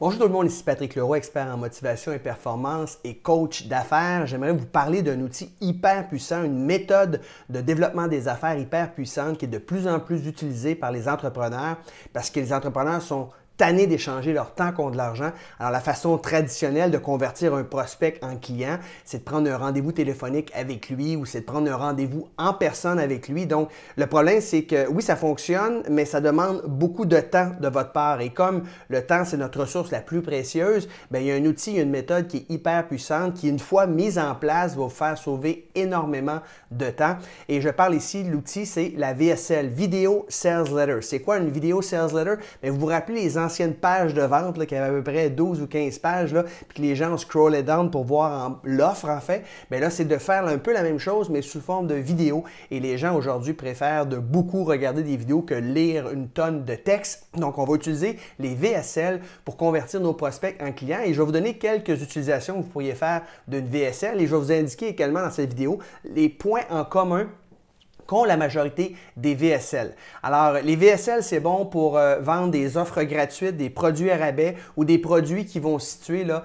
Bonjour tout le monde, ici Patrick Leroy, expert en motivation et performance et coach d'affaires. J'aimerais vous parler d'un outil hyper puissant, une méthode de développement des affaires hyper puissante qui est de plus en plus utilisée par les entrepreneurs parce que les entrepreneurs sont tannés d'échanger leur temps contre de l'argent. Alors, la façon traditionnelle de convertir un prospect en client, c'est de prendre un rendez-vous téléphonique avec lui ou c'est de prendre un rendez-vous en personne avec lui. Donc, le problème, c'est que oui, ça fonctionne, mais ça demande beaucoup de temps de votre part. Et comme le temps, c'est notre ressource la plus précieuse, bien, il y a un outil, il y a une méthode qui est hyper puissante qui, une fois mise en place, va vous faire sauver énormément de temps. Et je parle ici, l'outil, c'est la VSL, Video Sales Letter. C'est quoi une Video Sales Letter? Bien, vous vous rappelez les anciennes pages de vente là, qui avaient à peu près 12 ou 15 pages, là, puis que les gens scrollaient down pour voir l'offre en fait, bien là, c'est de faire un peu la même chose, mais sous forme de vidéo. Et les gens aujourd'hui préfèrent de beaucoup regarder des vidéos que lire une tonne de texte. Donc, on va utiliser les VSL pour convertir nos prospects en clients. Et je vais vous donner quelques utilisations que vous pourriez faire d'une VSL. Et je vais vous indiquer également dans cette vidéo les points en commun qu'ont la majorité des VSL. Alors, les VSL, c'est bon pour vendre des offres gratuites, des produits à rabais ou des produits qui vont se situer là,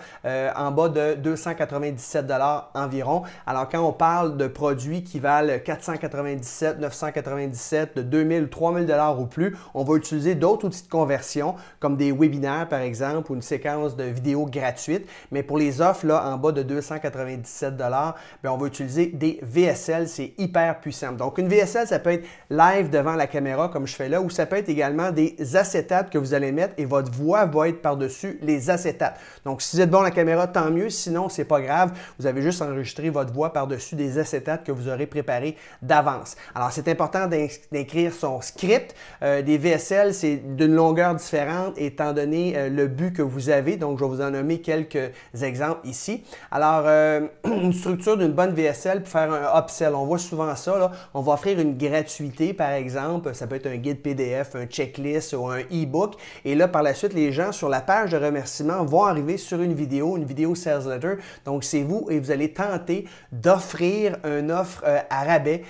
en bas de 297 $ environ. Alors, quand on parle de produits qui valent 497, 997, de 2000 ou 3000 $ ou plus, on va utiliser d'autres outils de conversion comme des webinaires, par exemple, ou une séquence de vidéos gratuites. Mais pour les offres là, en bas de 297 $, bien, on va utiliser des VSL. C'est hyper puissant. Donc, une VSL, ça peut être live devant la caméra comme je fais là, ou ça peut être également des acétates que vous allez mettre et votre voix va être par-dessus les acétates. Donc, si vous êtes bon à la caméra, tant mieux. Sinon, c'est pas grave. Vous avez juste enregistré votre voix par-dessus des acétates que vous aurez préparés d'avance. Alors, c'est important d'écrire son script. Des VSL, c'est d'une longueur différente étant donné le but que vous avez. Donc, je vais vous en nommer quelques exemples ici. Alors, une structure d'une bonne VSL pour faire un upsell. On voit souvent ça, là. On va offrir une gratuité, par exemple, ça peut être un guide PDF, un checklist ou un e-book. Et là, par la suite, les gens sur la page de remerciement vont arriver sur une vidéo Sales Letter. Donc, c'est vous et vous allez tenter d'offrir une offre à rabais.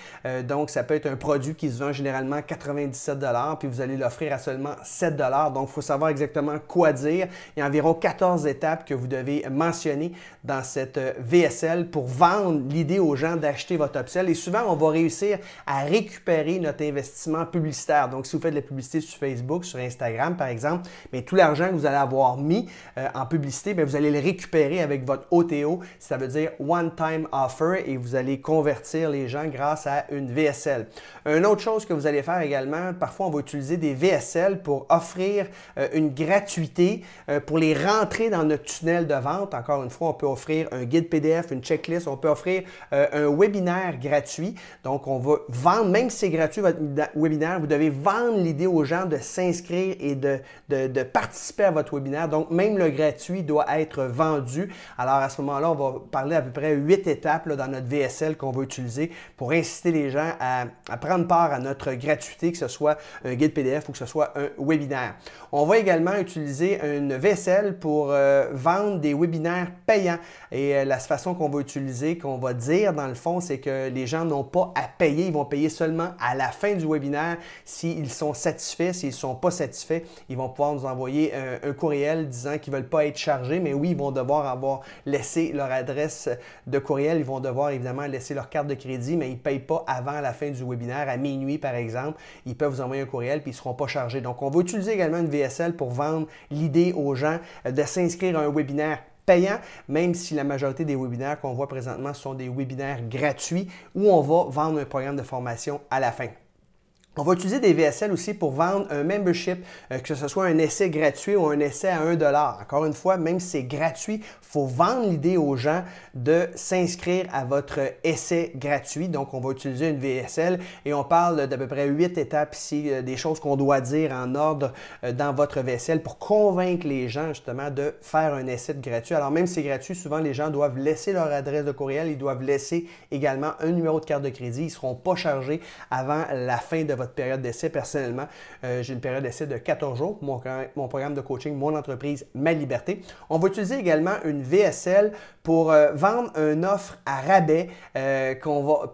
Donc, ça peut être un produit qui se vend généralement 97 $, puis vous allez l'offrir à seulement 7 $. Donc, il faut savoir exactement quoi dire. Il y a environ 14 étapes que vous devez mentionner dans cette VSL pour vendre l'idée aux gens d'acheter votre upsell. Et souvent, on va réussir à récupérer notre investissement publicitaire. Donc, si vous faites de la publicité sur Facebook, sur Instagram, par exemple, mais tout l'argent que vous allez avoir mis en publicité, bien, vous allez le récupérer avec votre OTO. Ça veut dire One-Time Offer et vous allez convertir les gens grâce à une VSL. Une autre chose que vous allez faire également, parfois, on va utiliser des VSL pour offrir une gratuité pour les rentrer dans notre tunnel de vente. Encore une fois, on peut offrir un guide PDF, une checklist, on peut offrir un webinaire gratuit. Donc, on va vendre, même si c'est gratuit votre webinaire, vous devez vendre l'idée aux gens de s'inscrire et de participer à votre webinaire. Donc, même le gratuit doit être vendu. Alors, à ce moment-là, on va parler à peu près 8 étapes là, dans notre VSL qu'on va utiliser pour inciter les gens à prendre part à notre gratuité, que ce soit un guide PDF ou que ce soit un webinaire. On va également utiliser une VSL pour vendre des webinaires payants. Et la façon qu'on va utiliser, qu'on va dire dans le fond, c'est que les gens n'ont pas à payer. Ils vont payer seulement à la fin du webinaire s'ils sont satisfaits. S'ils ne sont pas satisfaits, ils vont pouvoir nous envoyer un courriel disant qu'ils ne veulent pas être chargés. Mais oui, ils vont devoir avoir laissé leur adresse de courriel. Ils vont devoir évidemment laisser leur carte de crédit, mais ils ne payent pas avant la fin du webinaire, à minuit par exemple. Ils peuvent vous envoyer un courriel puis ils ne seront pas chargés. Donc, on va utiliser également une VSL pour vendre l'idée aux gens de s'inscrire à un webinaire payant, même si la majorité des webinaires qu'on voit présentement sont des webinaires gratuits où on va vendre un programme de formation à la fin. On va utiliser des VSL aussi pour vendre un membership, que ce soit un essai gratuit ou un essai à 1 $. Encore une fois, même si c'est gratuit, il faut vendre l'idée aux gens de s'inscrire à votre essai gratuit. Donc, on va utiliser une VSL et on parle d'à peu près 8 étapes ici, des choses qu'on doit dire en ordre dans votre VSL pour convaincre les gens justement de faire un essai gratuit. Alors, même si c'est gratuit, souvent les gens doivent laisser leur adresse de courriel, ils doivent laisser également un numéro de carte de crédit. Ils ne seront pas chargés avant la fin de votre votre période d'essai. Personnellement, j'ai une période d'essai de 14 jours pour mon programme de coaching, Mon entreprise, ma liberté. On va utiliser également une VSL pour vendre une offre à rabais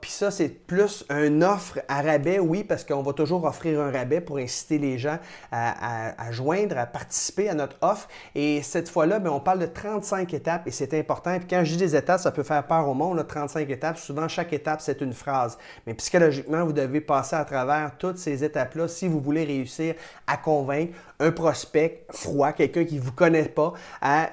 puis ça, c'est plus une offre à rabais, oui, parce qu'on va toujours offrir un rabais pour inciter les gens à joindre, à participer à notre offre. Et cette fois-là, bien, on parle de 35 étapes et c'est important. Puis quand je dis des étapes, ça peut faire peur au monde, là, 35 étapes. Souvent, chaque étape, c'est une phrase. Mais psychologiquement, vous devez passer à travers toutes ces étapes-là si vous voulez réussir à convaincre un prospect froid, quelqu'un qui ne vous connaît pas, à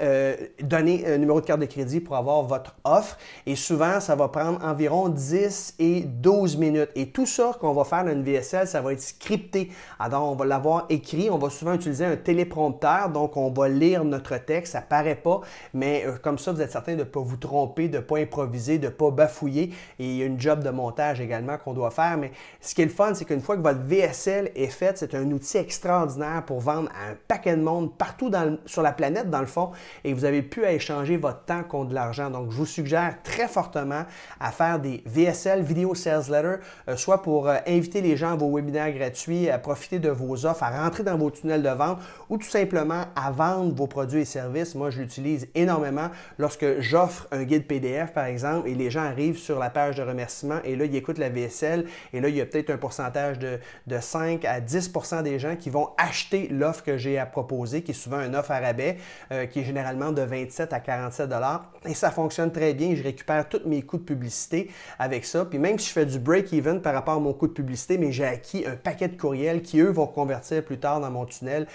donner un numéro de carte de crédit pour avoir votre offre. Et souvent, ça va prendre environ 10 et 12 minutes. Et tout ça qu'on va faire dans une VSL, ça va être scripté. Alors, on va l'avoir écrit. On va souvent utiliser un téléprompteur. Donc, on va lire notre texte. Ça ne paraît pas, mais comme ça, vous êtes certain de ne pas vous tromper, de ne pas improviser, de ne pas bafouiller. Et il y a une job de montage également qu'on doit faire. Mais ce qui est le fun, c'est qu'une fois que votre VSL est faite, c'est un outil extraordinaire pour vendre à un paquet de monde partout sur la planète, dans le fond, et vous avez pu échanger votre temps contre de l'argent. Donc, je vous suggère très fortement à faire des VSL, Video Sales Letter, soit pour inviter les gens à vos webinaires gratuits, à profiter de vos offres, à rentrer dans vos tunnels de vente ou tout simplement à vendre vos produits et services. Moi, je l'utilise énormément lorsque j'offre un guide PDF, par exemple, et les gens arrivent sur la page de remerciement et là, ils écoutent la VSL et là, il y a peut-être un pourcentage de 5 à 10 % des gens qui vont acheter l'offre que j'ai à proposer, qui est souvent une offre à rabais, qui est généralement de 27 à 47 $. Et ça fonctionne très bien. Je récupère tous mes coûts de publicité avec ça. Puis même si je fais du break-even par rapport à mon coût de publicité, mais j'ai acquis un paquet de courriels qui, eux, vont convertir plus tard dans mon tunnel.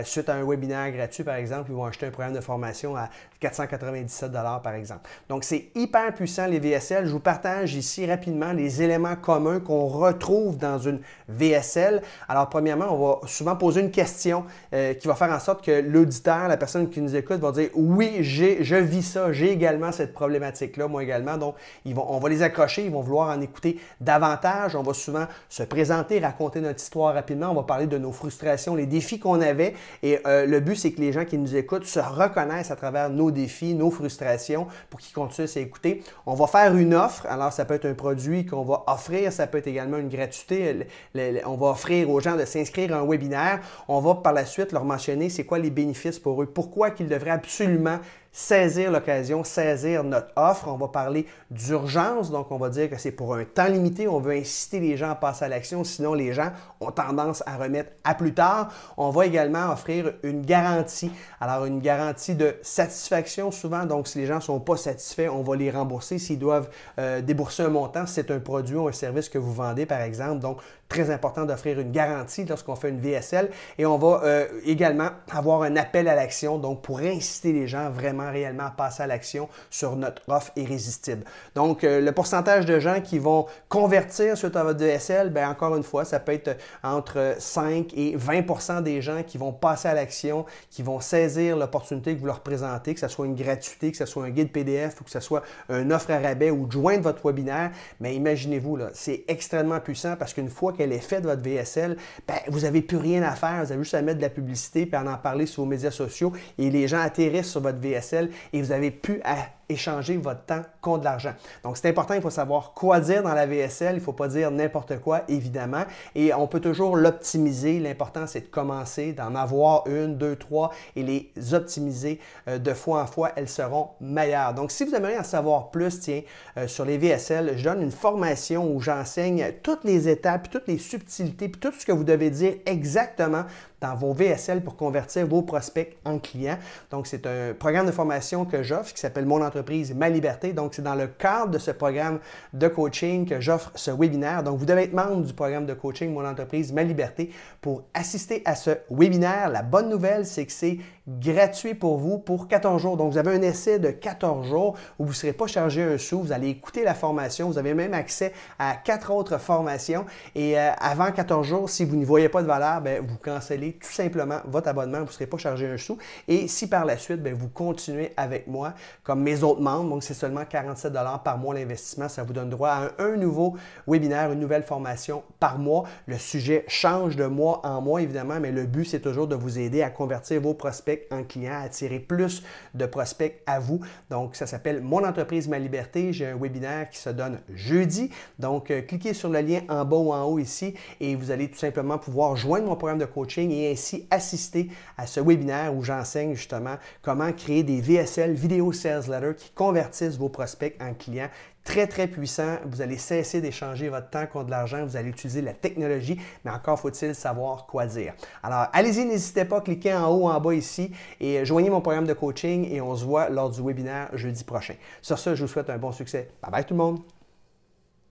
Suite à un webinaire gratuit, par exemple, ils vont acheter un programme de formation à 497 $, par exemple. Donc, c'est hyper puissant, les VSL. Je vous partage ici rapidement les éléments communs qu'on retrouve dans une VSL. Alors, premièrement, on va souvent poser une question qui va faire en sorte que l'auditeur, la personne qui nous écoute, va dire « Oui, je vis ça, j'ai également cette problématique-là, moi également. » Donc, on va les accrocher, ils vont vouloir en écouter davantage. On va souvent se présenter, raconter notre histoire rapidement. On va parler de nos frustrations, les défis qu'on avait. Et le but, c'est que les gens qui nous écoutent se reconnaissent à travers nos défis, nos frustrations pour qu'ils continuent à écouter. On va faire une offre. Alors, ça peut être un produit qu'on va offrir. Ça peut être également une gratuité. On va offrir aux gens de s'inscrire à un webinaire. On va par la suite leur mentionner c'est quoi les bénéfices pour eux, pourquoi qu'ils devraient absolument saisir l'occasion, saisir notre offre. On va parler d'urgence, donc on va dire que c'est pour un temps limité. On veut inciter les gens à passer à l'action, sinon les gens ont tendance à remettre à plus tard. On va également offrir une garantie. Alors, une garantie de satisfaction souvent, donc si les gens ne sont pas satisfaits, on va les rembourser s'ils doivent débourser un montant, si c'est un produit ou un service que vous vendez, par exemple. Donc, très important d'offrir une garantie lorsqu'on fait une VSL. Et on va également avoir un appel à l'action, donc pour inciter les gens vraiment réellement à passer à l'action sur notre offre irrésistible. Donc, le pourcentage de gens qui vont convertir suite à votre VSL, bien, encore une fois, ça peut être entre 5 et 20 % des gens qui vont passer à l'action, qui vont saisir l'opportunité que vous leur présentez, que ce soit une gratuité, que ce soit un guide PDF ou que ce soit une offre à rabais ou de joindre votre webinaire. Mais imaginez-vous, c'est extrêmement puissant parce qu'une fois qu'elle est faite, votre VSL, bien, vous n'avez plus rien à faire. Vous avez juste à mettre de la publicité puis à en parler sur vos médias sociaux et les gens atterrissent sur votre VSL et vous n'avez plus à échanger votre temps contre de l'argent. Donc, c'est important, il faut savoir quoi dire dans la VSL. Il ne faut pas dire n'importe quoi, évidemment. Et on peut toujours l'optimiser. L'important, c'est de commencer, d'en avoir une, deux, trois et les optimiser de fois en fois. Elles seront meilleures. Donc, si vous aimeriez en savoir plus, tiens, sur les VSL, je donne une formation où j'enseigne toutes les étapes, toutes les subtilités, puis tout ce que vous devez dire exactement dans vos VSL pour convertir vos prospects en clients. Donc, c'est un programme de formation que j'offre qui s'appelle Mon entreprise, ma liberté. Donc, c'est dans le cadre de ce programme de coaching que j'offre ce webinaire. Donc, vous devez être membre du programme de coaching Mon entreprise, ma liberté pour assister à ce webinaire. La bonne nouvelle, c'est que c'est gratuit pour vous pour 14 jours. Donc, vous avez un essai de 14 jours où vous ne serez pas chargé un sou. Vous allez écouter la formation. Vous avez même accès à 4 autres formations. Et avant 14 jours, si vous n'y voyez pas de valeur, bien, vous cancellez tout simplement votre abonnement. Vous ne serez pas chargé un sou. Et si par la suite, bien, vous continuez avec moi comme mes autres membres, donc c'est seulement 47 $ par mois l'investissement, ça vous donne droit à un nouveau webinaire, une nouvelle formation par mois. Le sujet change de mois en mois, évidemment, mais le but, c'est toujours de vous aider à convertir vos prospects prospects en clients, attirer plus de prospects à vous. Donc, ça s'appelle Mon entreprise, ma liberté. J'ai un webinaire qui se donne jeudi. Donc, cliquez sur le lien en bas ou en haut ici et vous allez tout simplement pouvoir joindre mon programme de coaching et ainsi assister à ce webinaire où j'enseigne justement comment créer des VSL, Video Sales Letter, qui convertissent vos prospects en clients. Très, très puissant. Vous allez cesser d'échanger votre temps contre de l'argent. Vous allez utiliser la technologie, mais encore faut-il savoir quoi dire. Alors, allez-y, n'hésitez pas, cliquez en haut, en bas ici et joignez mon programme de coaching et on se voit lors du webinaire jeudi prochain. Sur ce, je vous souhaite un bon succès. Bye bye tout le monde!